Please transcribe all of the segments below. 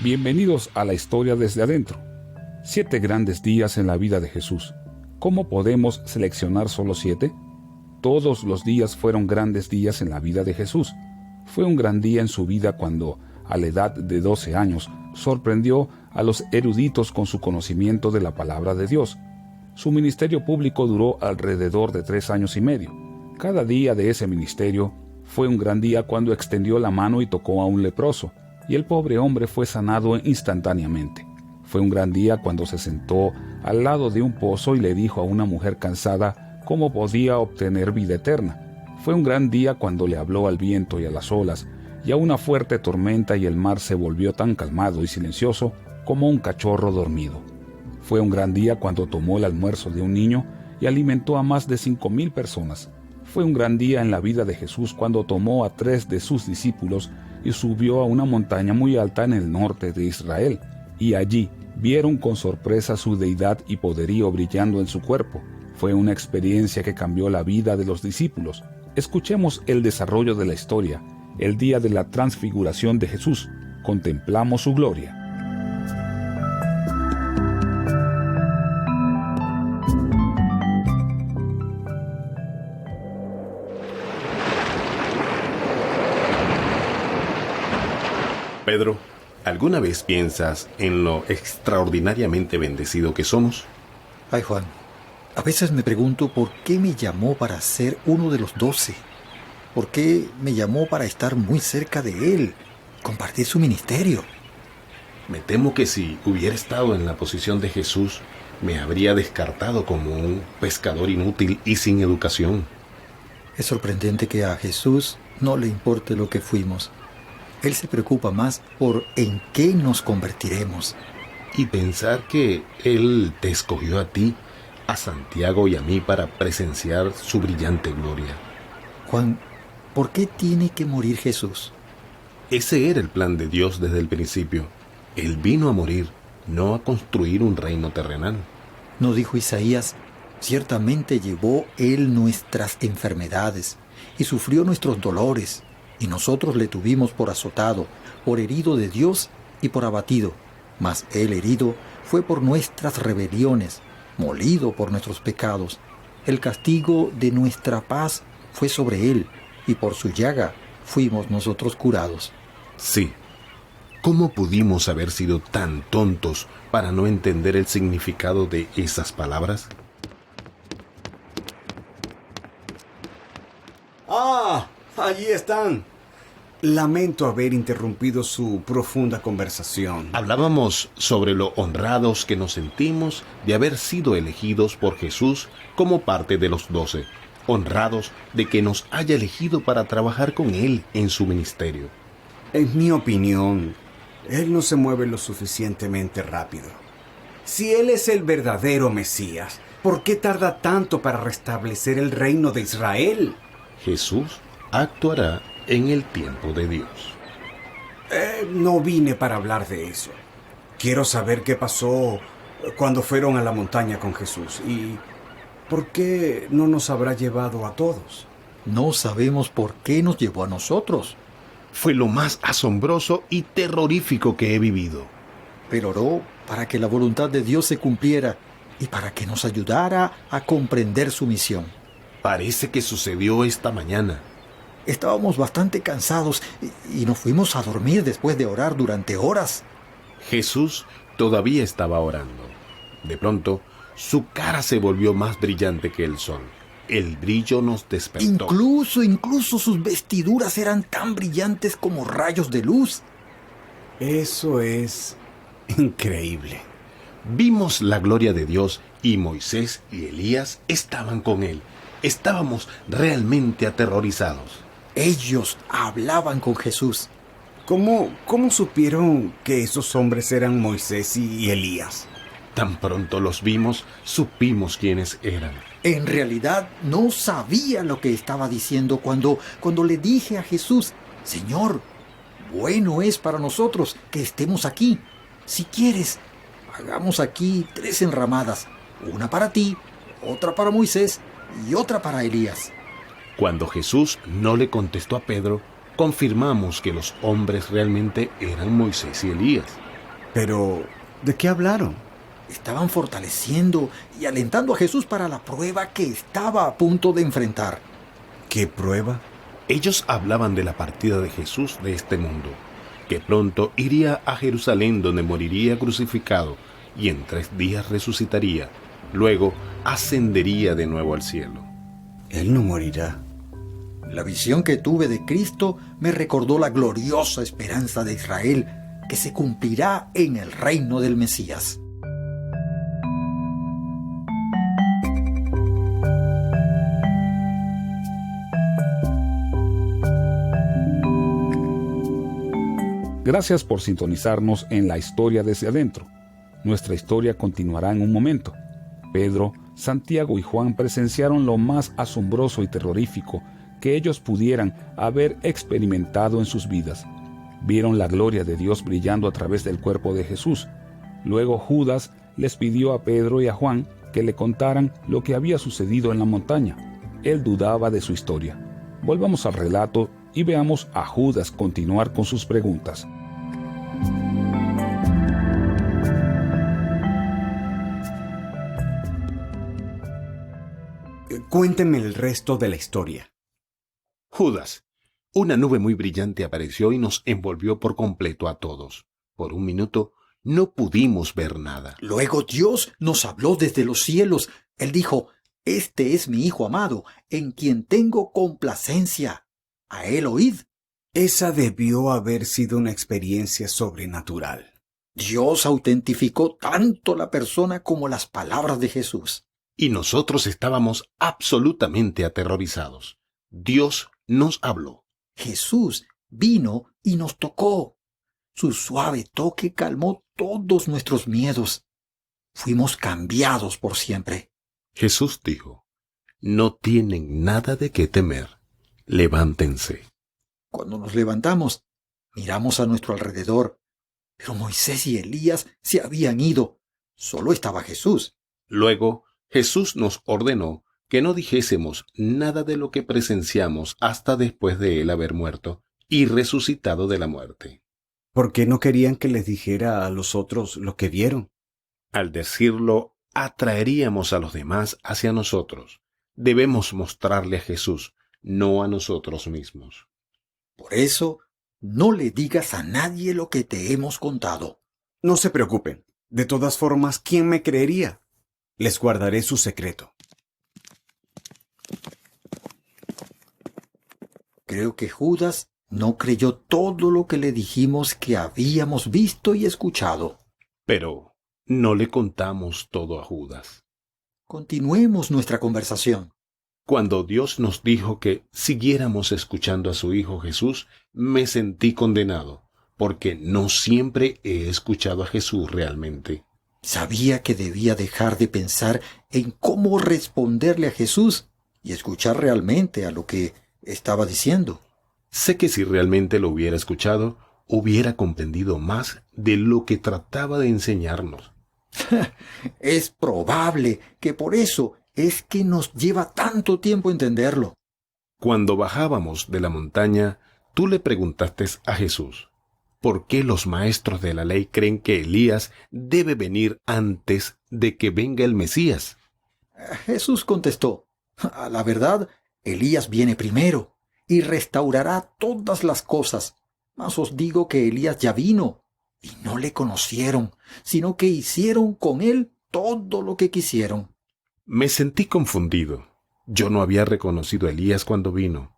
Bienvenidos a la historia desde adentro. 7 grandes días en la vida de Jesús. ¿Cómo podemos seleccionar solo 7? Todos los días fueron grandes días en la vida de Jesús. Fue un gran día en su vida cuando, a la edad de 12 años, sorprendió a los eruditos con su conocimiento de la palabra de Dios. Su ministerio público duró alrededor de 3 años y medio. Cada día de ese ministerio fue un gran día cuando extendió la mano y tocó a un leproso, y el pobre hombre fue sanado instantáneamente. Fue un gran día cuando se sentó al lado de un pozo y le dijo a una mujer cansada cómo podía obtener vida eterna. Fue un gran día cuando le habló al viento y a las olas, y a una fuerte tormenta, y el mar se volvió tan calmado y silencioso como un cachorro dormido. Fue un gran día cuando tomó el almuerzo de un niño y alimentó a más de 5,000 personas. Fue un gran día en la vida de Jesús cuando tomó a 3 de sus discípulos y subió a una montaña muy alta en el norte de Israel, y allí vieron con sorpresa su deidad y poderío brillando en su cuerpo. Fue una experiencia que cambió la vida de los discípulos. Escuchemos el desarrollo de la historia. El día de la transfiguración de Jesús. Contemplamos su gloria. Pedro, ¿alguna vez piensas en lo extraordinariamente bendecido que somos? Ay, Juan, a veces me pregunto por qué me llamó para ser uno de los 12. ¿Por qué me llamó para estar muy cerca de Él, compartir su ministerio? Me temo que si hubiera estado en la posición de Jesús, me habría descartado como un pescador inútil y sin educación. Es sorprendente que a Jesús no le importe lo que fuimos. Él se preocupa más por en qué nos convertiremos. Y pensar que Él te escogió a ti, a Santiago y a mí para presenciar su brillante gloria. Juan, ¿por qué tiene que morir Jesús? Ese era el plan de Dios desde el principio. Él vino a morir, no a construir un reino terrenal. ¿No dijo Isaías? Ciertamente llevó Él nuestras enfermedades y sufrió nuestros dolores. Y nosotros le tuvimos por azotado, por herido de Dios y por abatido. Mas Él herido fue por nuestras rebeliones, molido por nuestros pecados. El castigo de nuestra paz fue sobre Él, y por su llaga fuimos nosotros curados. Sí. ¿Cómo pudimos haber sido tan tontos para no entender el significado de esas palabras? ¡Ah! Allí están. Lamento haber interrumpido su profunda conversación. Hablábamos sobre lo honrados que nos sentimos de haber sido elegidos por Jesús como parte de los 12. Honrados de que nos haya elegido para trabajar con Él en su ministerio. En mi opinión, Él no se mueve lo suficientemente rápido. Si Él es el verdadero Mesías, ¿por qué tarda tanto para restablecer el reino de Israel? Jesús actuará en el tiempo de Dios. No vine para hablar de eso. Quiero saber qué pasó cuando fueron a la montaña con Jesús y por qué no nos habrá llevado a todos. No sabemos por qué nos llevó a nosotros. Fue lo más asombroso y terrorífico que he vivido. Pero oró para que la voluntad de Dios se cumpliera y para que nos ayudara a comprender su misión. Parece que sucedió esta mañana. Estábamos bastante cansados y nos fuimos a dormir después de orar durante horas. Jesús todavía estaba orando. De pronto, su cara se volvió más brillante que el sol. El brillo nos despertó. Incluso sus vestiduras eran tan brillantes como rayos de luz. Eso es increíble. Vimos la gloria de Dios y Moisés y Elías estaban con él. Estábamos realmente aterrorizados. Ellos hablaban con Jesús. ¿Cómo supieron que esos hombres eran Moisés y Elías? Tan pronto los vimos, supimos quiénes eran. En realidad no sabía lo que estaba diciendo cuando le dije a Jesús: Señor, bueno es para nosotros que estemos aquí. Si quieres, hagamos aquí 3 enramadas, una para ti, otra para Moisés y otra para Elías. Cuando Jesús no le contestó a Pedro, confirmamos que los hombres realmente eran Moisés y Elías. Pero, ¿de qué hablaron? Estaban fortaleciendo y alentando a Jesús para la prueba que estaba a punto de enfrentar. ¿Qué prueba? Ellos hablaban de la partida de Jesús de este mundo, que pronto iría a Jerusalén donde moriría crucificado y en 3 días resucitaría, luego ascendería de nuevo al cielo. Él no morirá. La visión que tuve de Cristo me recordó la gloriosa esperanza de Israel que se cumplirá en el reino del Mesías. Gracias por sintonizarnos en la historia desde adentro. Nuestra historia continuará en un momento. Pedro, Santiago y Juan presenciaron lo más asombroso y terrorífico que ellos pudieran haber experimentado en sus vidas. Vieron la gloria de Dios brillando a través del cuerpo de Jesús. Luego Judas les pidió a Pedro y a Juan que le contaran lo que había sucedido en la montaña. Él dudaba de su historia. Volvamos al relato y veamos a Judas continuar con sus preguntas. Cuénteme el resto de la historia. Judas. Una nube muy brillante apareció y nos envolvió por completo a todos. Por un minuto no pudimos ver nada. Luego Dios nos habló desde los cielos. Él dijo: «Este es mi Hijo amado, en quien tengo complacencia. A él oíd». Esa debió haber sido una experiencia sobrenatural. Dios autentificó tanto la persona como las palabras de Jesús. Y nosotros estábamos absolutamente aterrorizados. Dios nos habló. Jesús vino y nos tocó. Su suave toque calmó todos nuestros miedos. Fuimos cambiados por siempre. Jesús dijo: «No tienen nada de qué temer. Levántense». Cuando nos levantamos, miramos a nuestro alrededor, pero Moisés y Elías se habían ido. Solo estaba Jesús. Luego Jesús nos ordenó que no dijésemos nada de lo que presenciamos hasta después de él haber muerto y resucitado de la muerte. ¿Por qué no querían que les dijera a los otros lo que vieron? Al decirlo, atraeríamos a los demás hacia nosotros. Debemos mostrarle a Jesús, no a nosotros mismos. Por eso, no le digas a nadie lo que te hemos contado. No se preocupen. De todas formas, ¿quién me creería? Les guardaré su secreto. Creo que Judas no creyó todo lo que le dijimos que habíamos visto y escuchado. Pero no le contamos todo a Judas. Continuemos nuestra conversación. Cuando Dios nos dijo que siguiéramos escuchando a su Hijo Jesús, me sentí condenado, porque no siempre he escuchado a Jesús realmente. Sabía que debía dejar de pensar en cómo responderle a Jesús y escuchar realmente a lo que estaba diciendo. Sé que si realmente lo hubiera escuchado, hubiera comprendido más de lo que trataba de enseñarnos. Es probable que por eso es que nos lleva tanto tiempo entenderlo. Cuando bajábamos de la montaña, tú le preguntaste a Jesús: ¿por qué los maestros de la ley creen que Elías debe venir antes de que venga el Mesías? Jesús contestó: a la verdad, Elías viene primero y restaurará todas las cosas. Mas os digo que Elías ya vino y no le conocieron, sino que hicieron con él todo lo que quisieron. Me sentí confundido. Yo no había reconocido a Elías cuando vino.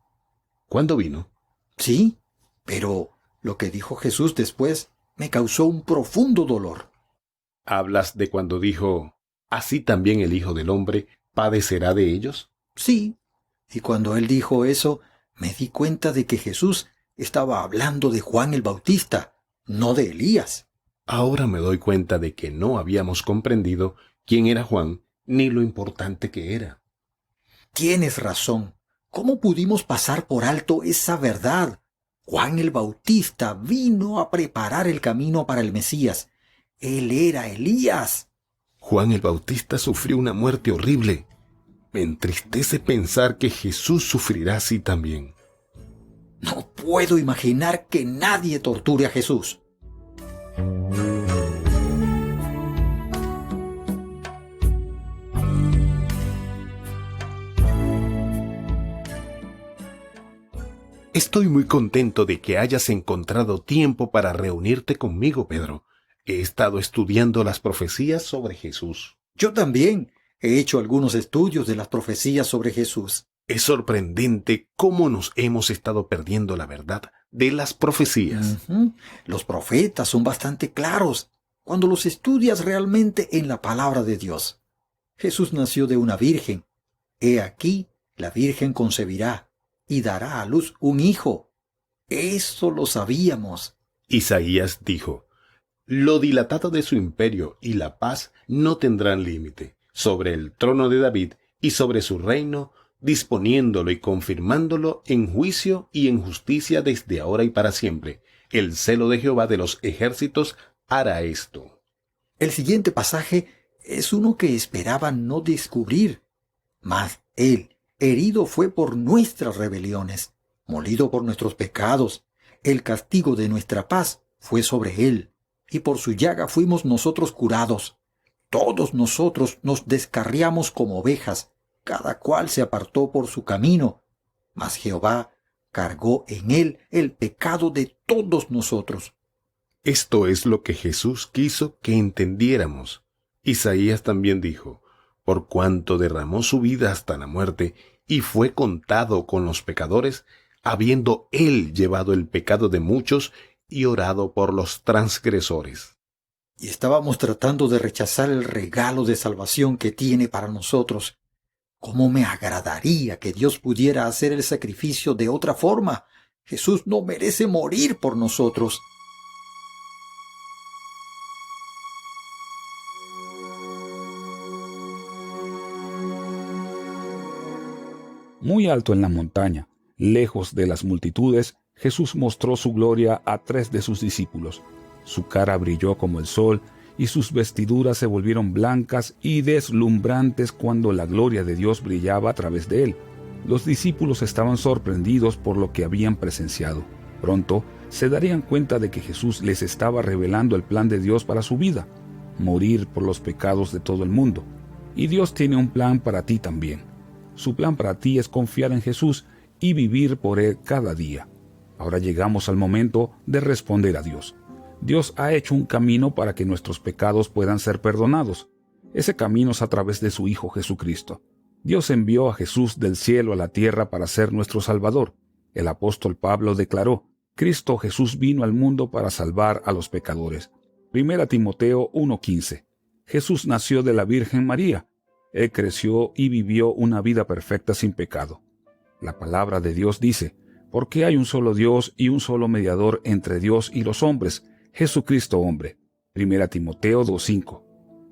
¿Cuándo vino? Sí, pero lo que dijo Jesús después me causó un profundo dolor. ¿Hablas de cuando dijo: «Así también el Hijo del Hombre padecerá de ellos»? Sí, y cuando él dijo eso, me di cuenta de que Jesús estaba hablando de Juan el Bautista, no de Elías. Ahora me doy cuenta de que no habíamos comprendido quién era Juan ni lo importante que era. Tienes razón. ¿Cómo pudimos pasar por alto esa verdad? Juan el Bautista vino a preparar el camino para el Mesías. Él era Elías. Juan el Bautista sufrió una muerte horrible. Me entristece pensar que Jesús sufrirá así también. No puedo imaginar que nadie torture a Jesús. Estoy muy contento de que hayas encontrado tiempo para reunirte conmigo, Pedro. He estado estudiando las profecías sobre Jesús. Yo también he hecho algunos estudios de las profecías sobre Jesús. Es sorprendente cómo nos hemos estado perdiendo la verdad de las profecías. Los profetas son bastante claros cuando los estudias realmente en la palabra de Dios. Jesús nació de una virgen. He aquí, la virgen concebirá y dará a luz un hijo. Eso lo sabíamos. Isaías dijo: lo dilatado de su imperio y la paz no tendrán límite sobre el trono de David y sobre su reino, disponiéndolo y confirmándolo en juicio y en justicia desde ahora y para siempre. El celo de Jehová de los ejércitos hará esto. El siguiente pasaje es uno que esperaban no descubrir. Mas él, herido fue por nuestras rebeliones, molido por nuestros pecados. El castigo de nuestra paz fue sobre él, y por su llaga fuimos nosotros curados. Todos nosotros nos descarriamos como ovejas, cada cual se apartó por su camino, mas Jehová cargó en él el pecado de todos nosotros. Esto es lo que Jesús quiso que entendiéramos. Isaías también dijo: por cuanto derramó su vida hasta la muerte y fue contado con los pecadores, habiendo él llevado el pecado de muchos y orado por los transgresores. Y estábamos tratando de rechazar el regalo de salvación que tiene para nosotros. ¿Cómo me agradaría que Dios pudiera hacer el sacrificio de otra forma? Jesús no merece morir por nosotros. Muy alto en la montaña, lejos de las multitudes, Jesús mostró su gloria a 3 de sus discípulos. Su cara brilló como el sol, y sus vestiduras se volvieron blancas y deslumbrantes cuando la gloria de Dios brillaba a través de él. Los discípulos estaban sorprendidos por lo que habían presenciado. Pronto se darían cuenta de que Jesús les estaba revelando el plan de Dios para su vida: morir por los pecados de todo el mundo. Y Dios tiene un plan para ti también. Su plan para ti es confiar en Jesús y vivir por él cada día. Ahora llegamos al momento de responder a Dios. Dios ha hecho un camino para que nuestros pecados puedan ser perdonados. Ese camino es a través de su Hijo Jesucristo. Dios envió a Jesús del cielo a la tierra para ser nuestro Salvador. El apóstol Pablo declaró: Cristo Jesús vino al mundo para salvar a los pecadores. 1 Timoteo 1:15. Jesús nació de la Virgen María. Él creció y vivió una vida perfecta sin pecado. La palabra de Dios dice: porque hay un solo Dios y un solo mediador entre Dios y los hombres, Jesucristo hombre. 1 Timoteo 2:5.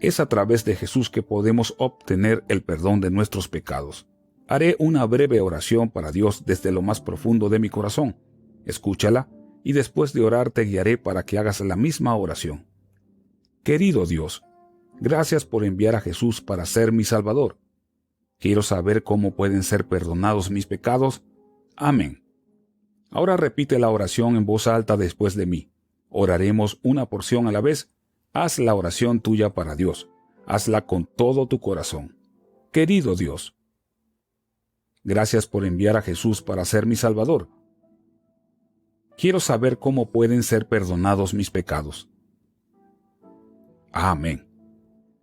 Es a través de Jesús que podemos obtener el perdón de nuestros pecados. Haré una breve oración para Dios desde lo más profundo de mi corazón. Escúchala y después de orar te guiaré para que hagas la misma oración. Querido Dios, gracias por enviar a Jesús para ser mi Salvador. Quiero saber cómo pueden ser perdonados mis pecados. Amén. Ahora repite la oración en voz alta después de mí. Oraremos una porción a la vez. Haz la oración tuya para Dios. Hazla con todo tu corazón. Querido Dios, gracias por enviar a Jesús para ser mi Salvador. Quiero saber cómo pueden ser perdonados mis pecados. Amén.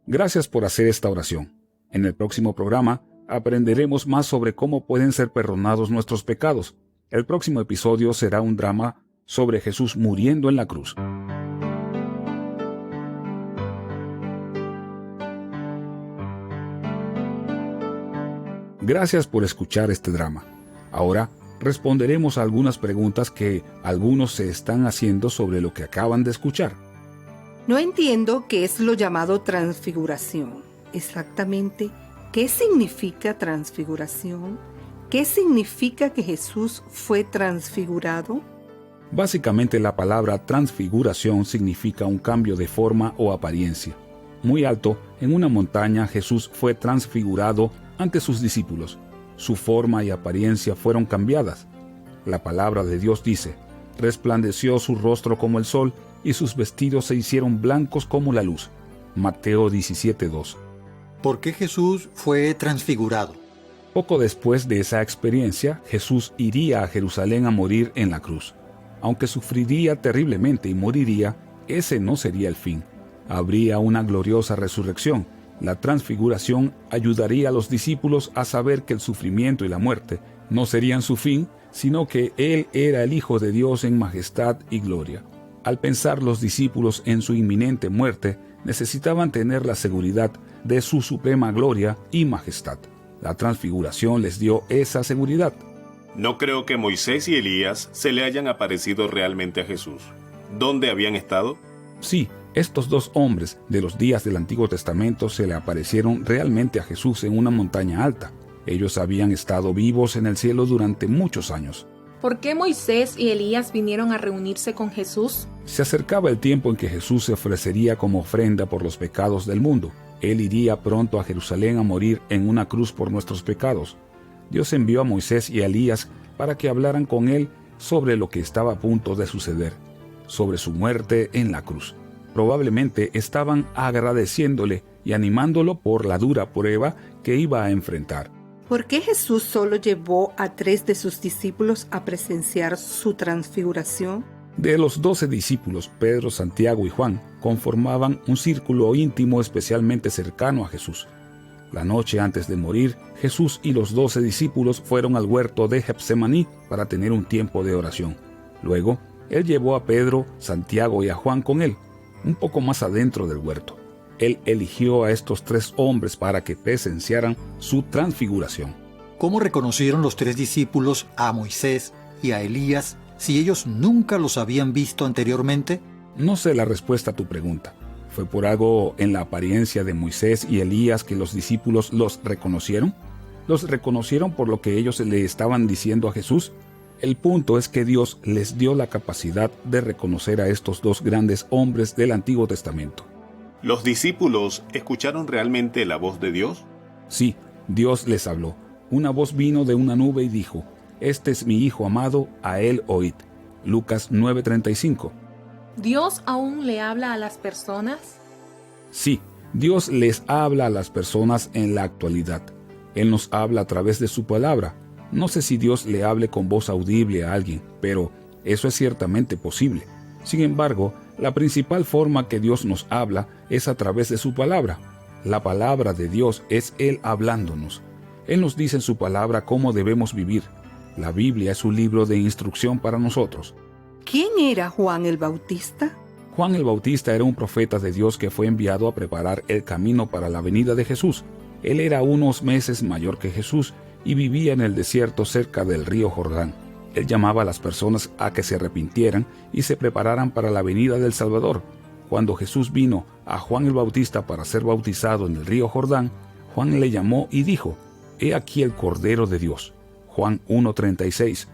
Gracias por hacer esta oración. En el próximo programa aprenderemos más sobre cómo pueden ser perdonados nuestros pecados. El próximo episodio será un drama sobre Jesús muriendo en la cruz. Gracias por escuchar este drama. Ahora responderemos a algunas preguntas que algunos se están haciendo sobre lo que acaban de escuchar. No entiendo qué es lo llamado transfiguración. Exactamente, ¿qué significa transfiguración? ¿Qué significa que Jesús fue transfigurado? Básicamente la palabra transfiguración significa un cambio de forma o apariencia. Muy alto, en una montaña, Jesús fue transfigurado ante sus discípulos. Su forma y apariencia fueron cambiadas. La palabra de Dios dice: resplandeció su rostro como el sol y sus vestidos se hicieron blancos como la luz. Mateo 17:2. ¿Por qué Jesús fue transfigurado? Poco después de esa experiencia, Jesús iría a Jerusalén a morir en la cruz. Aunque sufriría terriblemente y moriría, ese no sería el fin. Habría una gloriosa resurrección. La transfiguración ayudaría a los discípulos a saber que el sufrimiento y la muerte no serían su fin, sino que Él era el Hijo de Dios en majestad y gloria. Al pensar los discípulos en su inminente muerte, necesitaban tener la seguridad de su suprema gloria y majestad. La transfiguración les dio esa seguridad. No creo que Moisés y Elías se le hayan aparecido realmente a Jesús. ¿Dónde habían estado? Sí, estos dos hombres de los días del Antiguo Testamento se le aparecieron realmente a Jesús en una montaña alta. Ellos habían estado vivos en el cielo durante muchos años. ¿Por qué Moisés y Elías vinieron a reunirse con Jesús? Se acercaba el tiempo en que Jesús se ofrecería como ofrenda por los pecados del mundo. Él iría pronto a Jerusalén a morir en una cruz por nuestros pecados. Dios envió a Moisés y a Elías para que hablaran con él sobre lo que estaba a punto de suceder, sobre su muerte en la cruz. Probablemente estaban agradeciéndole y animándolo por la dura prueba que iba a enfrentar. ¿Por qué Jesús solo llevó a 3 de sus discípulos a presenciar su transfiguración? De los 12 discípulos, Pedro, Santiago y Juan conformaban un círculo íntimo especialmente cercano a Jesús. La noche antes de morir, Jesús y los 12 discípulos fueron al huerto de Getsemaní para tener un tiempo de oración. Luego, Él llevó a Pedro, Santiago y a Juan con Él, un poco más adentro del huerto. Él eligió a estos 3 hombres para que presenciaran su transfiguración. ¿Cómo reconocieron los 3 discípulos a Moisés y a Elías si ellos nunca los habían visto anteriormente? No sé la respuesta a tu pregunta. ¿Fue por algo en la apariencia de Moisés y Elías que los discípulos los reconocieron? ¿Los reconocieron por lo que ellos le estaban diciendo a Jesús? El punto es que Dios les dio la capacidad de reconocer a estos 2 grandes hombres del Antiguo Testamento. ¿Los discípulos escucharon realmente la voz de Dios? Sí, Dios les habló. Una voz vino de una nube y dijo: «Este es mi Hijo amado, a él oíd». Lucas 9:35. ¿Dios aún le habla a las personas? Sí, Dios les habla a las personas en la actualidad. Él nos habla a través de su palabra. No sé si Dios le hable con voz audible a alguien, pero eso es ciertamente posible. Sin embargo, la principal forma que Dios nos habla es a través de su palabra. La palabra de Dios es Él hablándonos. Él nos dice en su palabra cómo debemos vivir. La Biblia es un libro de instrucción para nosotros. ¿Quién era Juan el Bautista? Juan el Bautista era un profeta de Dios que fue enviado a preparar el camino para la venida de Jesús. Él era unos meses mayor que Jesús y vivía en el desierto cerca del río Jordán. Él llamaba a las personas a que se arrepintieran y se prepararan para la venida del Salvador. Cuando Jesús vino a Juan el Bautista para ser bautizado en el río Jordán, Juan le llamó y dijo: «He aquí el Cordero de Dios». Juan 1:36.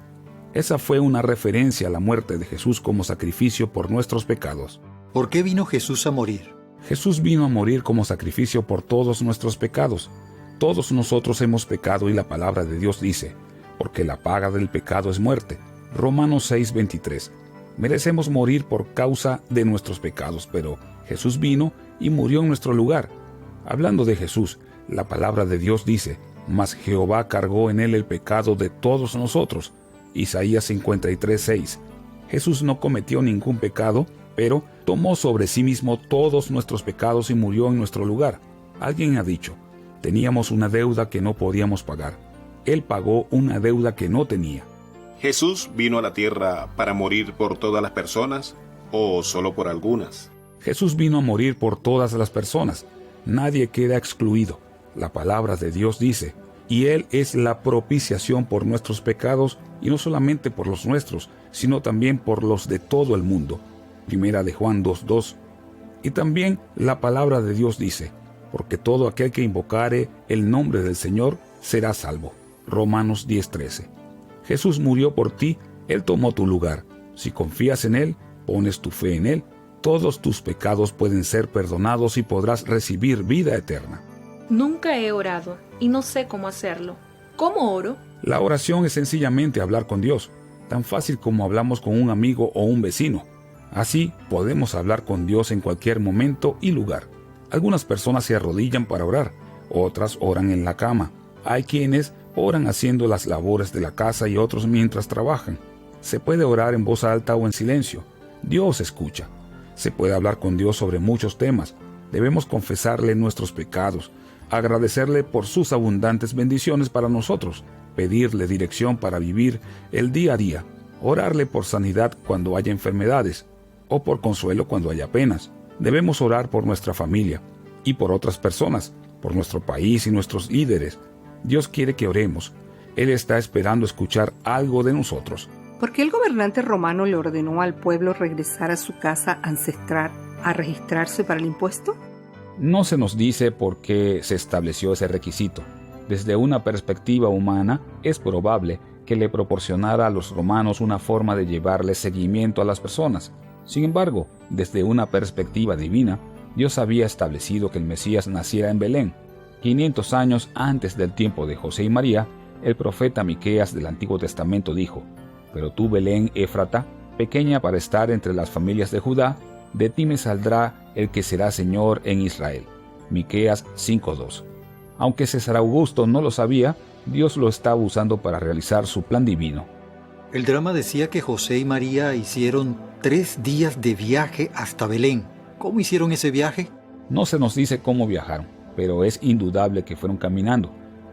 Esa fue una referencia a la muerte de Jesús como sacrificio por nuestros pecados. ¿Por qué vino Jesús a morir? Jesús vino a morir como sacrificio por todos nuestros pecados. Todos nosotros hemos pecado y la palabra de Dios dice: «Porque la paga del pecado es muerte». Romanos 6:23. Merecemos morir por causa de nuestros pecados, pero Jesús vino y murió en nuestro lugar. Hablando de Jesús, la palabra de Dios dice: «Mas Jehová cargó en él el pecado de todos nosotros». Isaías 53:6. Jesús no cometió ningún pecado, pero tomó sobre sí mismo todos nuestros pecados y murió en nuestro lugar. Alguien ha dicho: «Teníamos una deuda que no podíamos pagar». Él pagó una deuda que no tenía. ¿Jesús vino a la tierra para morir por todas las personas o solo por algunas? Jesús vino a morir por todas las personas. Nadie queda excluido. La palabra de Dios dice: «Y Él es la propiciación por nuestros pecados, y no solamente por los nuestros, sino también por los de todo el mundo». Primera de Juan 2:2. Y también la palabra de Dios dice: «Porque todo aquel que invocare el nombre del Señor será salvo». Romanos 10:13. Jesús murió por ti, Él tomó tu lugar. Si confías en Él, pones tu fe en Él, todos tus pecados pueden ser perdonados y podrás recibir vida eterna. Nunca he orado y no sé cómo hacerlo. ¿Cómo oro? La oración es sencillamente hablar con Dios, tan fácil como hablamos con un amigo o un vecino. Así podemos hablar con Dios en cualquier momento y lugar. Algunas personas se arrodillan para orar, otras oran en la cama. Hay quienes Oran haciendo las labores de la casa y otros mientras trabajan. Se puede orar en voz alta o en silencio. Dios escucha. Se puede hablar con Dios sobre muchos temas. Debemos confesarle nuestros pecados, agradecerle por sus abundantes bendiciones para nosotros, pedirle dirección para vivir el día a día, orarle por sanidad cuando haya enfermedades o por consuelo cuando haya penas. Debemos orar por nuestra familia y por otras personas, por nuestro país y nuestros líderes. Dios quiere que oremos. Él está esperando escuchar algo de nosotros. ¿Por qué el gobernante romano le ordenó al pueblo regresar a su casa ancestral a registrarse para el impuesto? No se nos dice por qué se estableció ese requisito. Desde una perspectiva humana, es probable que le proporcionara a los romanos una forma de llevarle seguimiento a las personas. Sin embargo, desde una perspectiva divina, Dios había establecido que el Mesías naciera en Belén. 500 años antes del tiempo de José y María, el profeta Miqueas del Antiguo Testamento dijo: «Pero tú, Belén Éfrata, pequeña para estar entre las familias de Judá, de ti me saldrá el que será Señor en Israel». Miqueas 5:2. Aunque César Augusto no lo sabía, Dios lo estaba usando para realizar su plan divino. El drama decía que José y María hicieron 3 días de viaje hasta Belén. ¿Cómo hicieron ese viaje? No se nos dice cómo viajaron, pero es indudable que fueron caminando.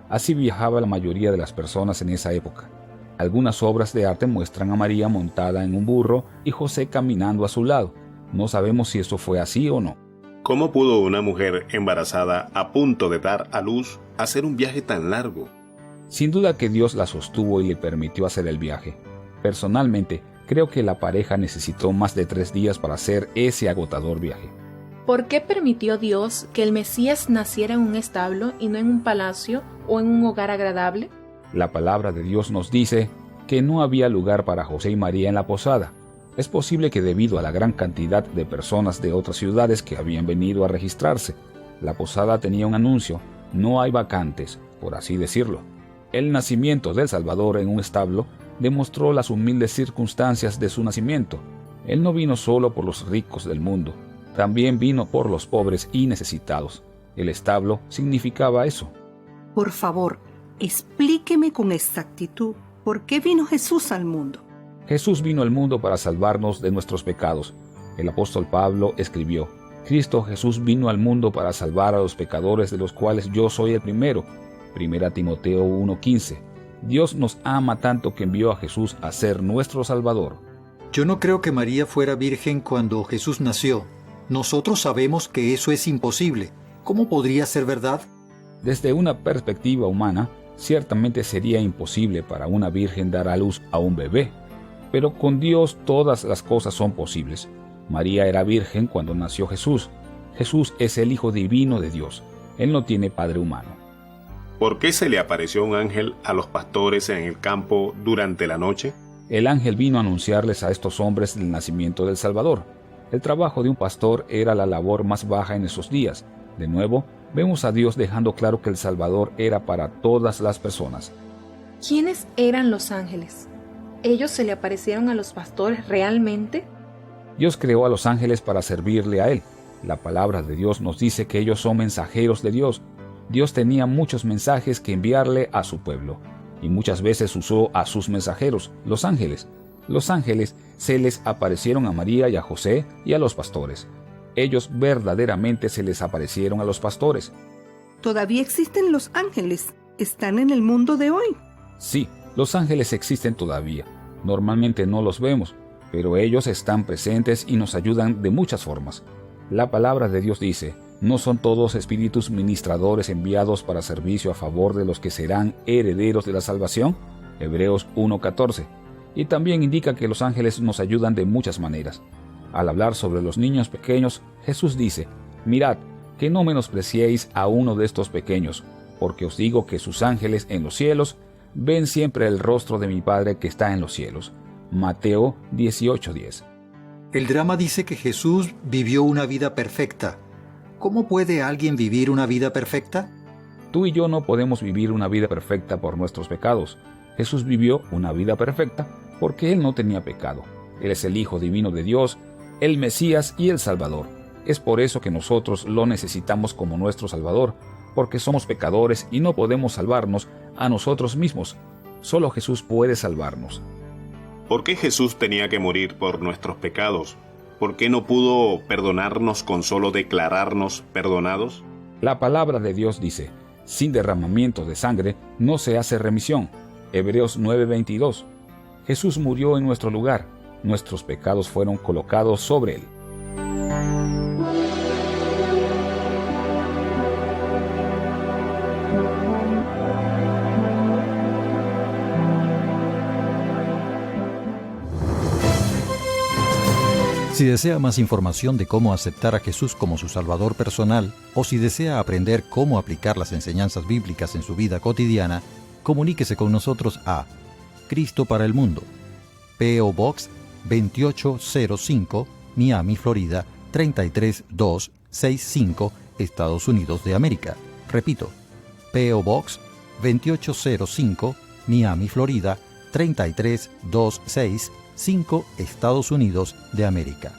Así viajaba la mayoría de las personas en esa época. Algunas obras de arte muestran a María montada en un burro y José caminando a su lado. No sabemos si eso fue así o no. ¿Cómo pudo una mujer embarazada a punto de dar a luz hacer un viaje tan largo? Sin duda que Dios la sostuvo y le permitió hacer el viaje. Personalmente, creo que la pareja necesitó más de 3 días para hacer ese agotador viaje. ¿Por qué permitió Dios que el Mesías naciera en un establo y no en un palacio o en un hogar agradable? La palabra de Dios nos dice que no había lugar para José y María en la posada. Es posible que debido a la gran cantidad de personas de otras ciudades que habían venido a registrarse, la posada tenía un anuncio: no hay vacantes, por así decirlo. El nacimiento del Salvador en un establo demostró las humildes circunstancias de su nacimiento. Él no vino solo por los ricos del mundo, también vino por los pobres y necesitados. El establo significaba eso. Por favor, explíqueme con exactitud por qué vino Jesús al mundo. Jesús vino al mundo para salvarnos de nuestros pecados. El apóstol Pablo escribió: Cristo Jesús vino al mundo para salvar a los pecadores, de los cuales yo soy el primero. 1 Timoteo 1:15. Dios nos ama tanto que envió a Jesús a ser nuestro Salvador. Yo no creo que María fuera virgen cuando Jesús nació. Nosotros sabemos que eso es imposible. ¿Cómo podría ser verdad? Desde una perspectiva humana, ciertamente sería imposible para una virgen dar a luz a un bebé. Pero con Dios todas las cosas son posibles. María era virgen cuando nació Jesús. Jesús es el Hijo divino de Dios. Él no tiene padre humano. ¿Por qué se le apareció un ángel a los pastores en el campo durante la noche? El ángel vino a anunciarles a estos hombres el nacimiento del Salvador. El trabajo de un pastor era la labor más baja en esos días. De nuevo, vemos a Dios dejando claro que el Salvador era para todas las personas. ¿Quiénes eran los ángeles? ¿Ellos se le aparecieron a los pastores realmente? Dios creó a los ángeles para servirle a Él. La palabra de Dios nos dice que ellos son mensajeros de Dios. Dios tenía muchos mensajes que enviarle a su pueblo, y muchas veces usó a sus mensajeros, los ángeles. Los ángeles se les aparecieron a María y a José y a los pastores. Ellos verdaderamente se les aparecieron a los pastores. ¿Todavía existen los ángeles? ¿Están en el mundo de hoy? Sí, los ángeles existen todavía. Normalmente no los vemos, pero ellos están presentes y nos ayudan de muchas formas. La palabra de Dios dice: ¿no son todos espíritus ministradores enviados para servicio a favor de los que serán herederos de la salvación? Hebreos 1:14. Y también indica que los ángeles nos ayudan de muchas maneras. Al hablar sobre los niños pequeños, Jesús dice: mirad, que no menospreciéis a uno de estos pequeños, porque os digo que sus ángeles en los cielos ven siempre el rostro de mi Padre que está en los cielos. Mateo 18:10. El drama dice que Jesús vivió una vida perfecta. ¿Cómo puede alguien vivir una vida perfecta? Tú y yo no podemos vivir una vida perfecta por nuestros pecados. Jesús vivió una vida perfecta porque Él no tenía pecado. Él es el Hijo divino de Dios, el Mesías y el Salvador. Es por eso que nosotros lo necesitamos como nuestro Salvador, porque somos pecadores y no podemos salvarnos a nosotros mismos. Solo Jesús puede salvarnos. ¿Por qué Jesús tenía que morir por nuestros pecados? ¿Por qué no pudo perdonarnos con solo declararnos perdonados? La palabra de Dios dice: sin derramamiento de sangre no se hace remisión. Hebreos 9:22. Jesús murió en nuestro lugar. Nuestros pecados fueron colocados sobre él. Si desea más información de cómo aceptar a Jesús como su Salvador personal, o si desea aprender cómo aplicar las enseñanzas bíblicas en su vida cotidiana, comuníquese con nosotros a Cristo para el Mundo, P.O. Box 2805, Miami, Florida 33265, Estados Unidos de América. Repito, P.O. Box 2805, Miami, Florida 33265, Estados Unidos de América.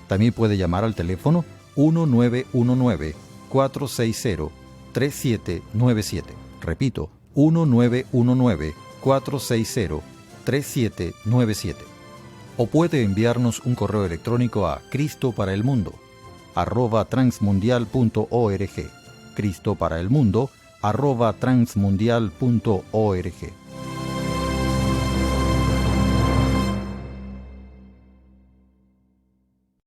También puede llamar al teléfono 1919-460-3797. Repito, 1919-460-3797. O puede enviarnos un correo electrónico a cristoparaelmundo@transmundial.org. cristoparaelmundo@transmundial.org.